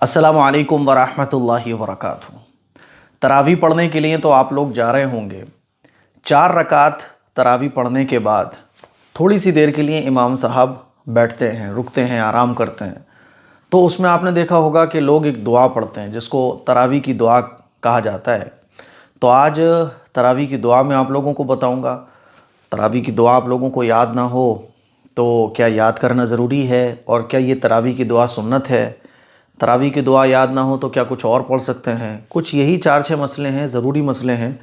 अस्सलामु अलैकुम वरहमतुल्लाहि वबरकातुहू। तरावी पढ़ने के लिए तो आप लोग जा रहे होंगे। 4 रकात तरावी पढ़ने के बाद थोड़ी सी देर के लिए इमाम साहब बैठते हैं, रुकते हैं, आराम करते हैं। तो उसमें आपने देखा होगा कि लोग एक दुआ पढ़ते हैं जिसको तरावी की दुआ कहा जाता है। तो आज तरावी की दुआ मैं आप लोगों को बताऊंगा। तरावी की दुआ आप लोगों को याद ना हो तो क्या याद करना ज़रूरी है, और क्या ये तरावी की दुआ सुन्नत है? तरावी की दुआ याद ना हो तो क्या कुछ और पढ़ सकते हैं? कुछ यही 4-6 मसले हैं, ज़रूरी मसले हैं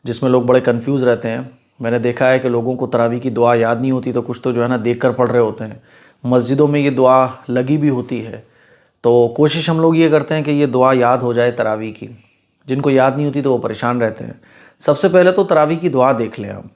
जिसमें लोग बड़े कंफ्यूज रहते हैं। मैंने देखा है कि लोगों को तरावी की दुआ याद नहीं होती तो कुछ तो जो है ना देख कर पढ़ रहे होते हैं। मस्जिदों में ये दुआ लगी भी होती है, तो कोशिश हम लोग ये करते हैं कि ये दुआ याद हो जाए तरावी की। जिनको याद नहीं होती तो वो परेशान रहते हैं। सबसे पहले तो तरावी की दुआ देख लें आप।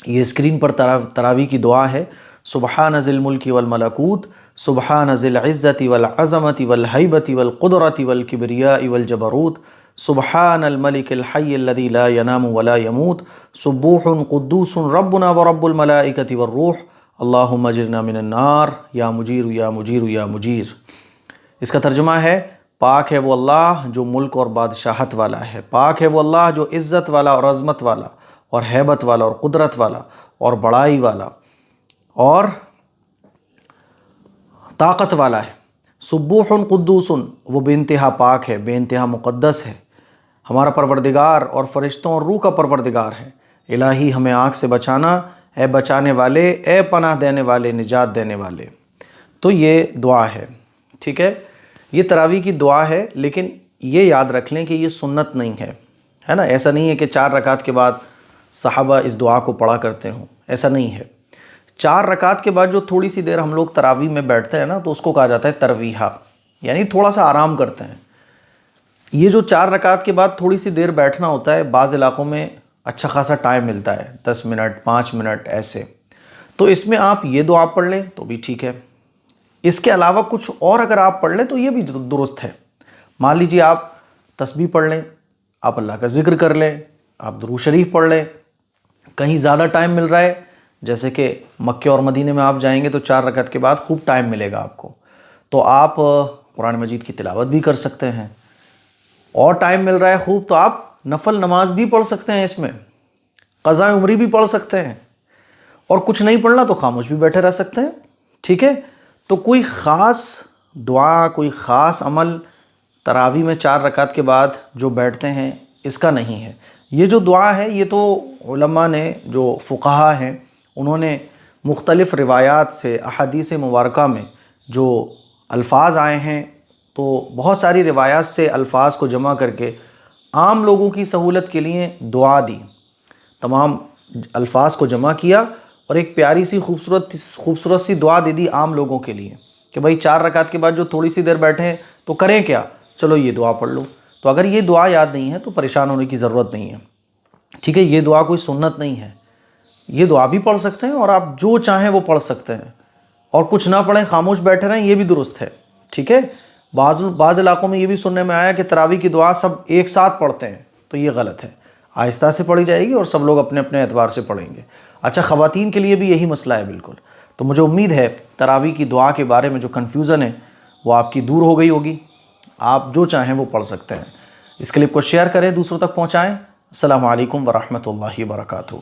ये स्क्रीन पर तरावी की दुआ है। सुबहान ज़िल मुल्की वल मलकूत, सुबहान ज़िल इज़्ज़ति वल अज़मति वल हैबति वल क़ुदरति वल किब्रियाइ वल जबरूत, सुबहानल मलिकिल हय्यिल लज़ी ला यनामु वला यमूत, सुब्बूहुन क़ुद्दूसुन रब्बुना व रब्बुल मलाइकति वर्रूह, अल्लाहुम्मा अजिरना मिनन नार या मुजीर या मुजीर या मुजीर। इसका तर्जुमा है, पाक है वो अल्लाह जो मुल्क और बादशाहत वाला है, पाक है वो अल्लाह जो इज़्ज़त वाला और अज़मत वाला और हैबत वाला और कुदरत वाला और बड़ाई वाला और ताकत वाला है। सुब्बूहुन कुद्दूसुन, वो बेइंतहा पाक है, बेइंतहा मुक़द्दस है, हमारा परवरदिगार और फ़रिश्तों और रूह का परवरदिगार है। इलाही हमें आग से बचाना, ए बचाने वाले, ए पनाह देने वाले, निजात देने वाले। तो ये दुआ है, ठीक है। ये तरावी की दुआ है, लेकिन ये याद रख लें कि ये सुन्नत नहीं है ना। ऐसा नहीं है कि 4 रकात के बाद सहाबा इस दुआ को पढ़ा करते हों, ऐसा नहीं है। 4 रकात के बाद जो थोड़ी सी देर हम लोग तरावी में बैठते हैं ना, तो उसको कहा जाता है तरवीहा, यानी थोड़ा सा आराम करते हैं। ये जो 4 रकात के बाद थोड़ी सी देर बैठना होता है, बाज़ इलाक़ों में अच्छा खासा टाइम मिलता है, 10 मिनट 5 मिनट ऐसे। तो इसमें आप ये दुआ पढ़ लें तो भी ठीक है। इसके अलावा कुछ और अगर आप पढ़ लें तो ये भी दुरुस्त है। मान लीजिए आप तस्बीह पढ़ लें, आप अल्लाह का ज़िक्र कर लें, आप दुरूद शरीफ पढ़ लें। कहीं ज़्यादा टाइम मिल रहा है, जैसे कि मक्के और मदीने में आप जाएंगे तो 4 रकात के बाद खूब टाइम मिलेगा आपको, तो आप कुरान मजीद की तिलावत भी कर सकते हैं। और टाइम मिल रहा है खूब तो आप नफल नमाज भी पढ़ सकते हैं, इसमें क़ज़ा उम्री भी पढ़ सकते हैं। और कुछ नहीं पढ़ना तो खामोश भी बैठे रह सकते हैं, ठीक है। तो कोई ख़ास दुआ, कोई ख़ास अमल तरावी में 4 रकात के बाद जो बैठते हैं इसका नहीं है। ये जो दुआ है ये तो उलमा ने, जो फ़ुक़हा हैं, उन्होंने मुख्तलिफ़ रिवायात से, अहादीस मुबारका में जो अल्फाज आए हैं, तो बहुत सारी रिवायात से अल्फाज को जमा करके आम लोगों की सहूलत के लिए दुआ दी। तमाम अल्फाज को जमा किया और एक प्यारी सी खूबसूरत सी दुआ दे दी आम लोगों के लिए कि भाई 4 रकात के बाद जो थोड़ी सी देर बैठे हैं तो करें क्या, चलो ये दुआ पढ़ लो। तो अगर ये दुआ याद नहीं है तो परेशान होने की ज़रूरत नहीं है, ठीक है। ये दुआ कोई सुन्नत नहीं है, ये दुआ भी पढ़ सकते हैं और आप जो चाहें वो पढ़ सकते हैं। और कुछ ना पढ़ें, खामोश बैठे रहें, ये भी दुरुस्त है, ठीक है। बाज़ इलाक़ों में ये भी सुनने में आया कि तरावी की दुआ सब एक साथ पढ़ते हैं, तो ये गलत है। आहिस्ता से पढ़ी जाएगी और सब लोग अपने अपने एतबार से पढ़ेंगे। अच्छा, ख़वातीन के लिए भी यही मसला है बिल्कुल। तो मुझे उम्मीद है तरावी की दुआ के बारे में जो कन्फ्यूज़न है वो आपकी दूर हो गई होगी। आप जो चाहें वो पढ़ सकते हैं। इस क्लिप को शेयर करें, दूसरों तक पहुँचाएँ। अस्सलामु अलैकुम वरहमतुल्लाहि वबरकातुहू।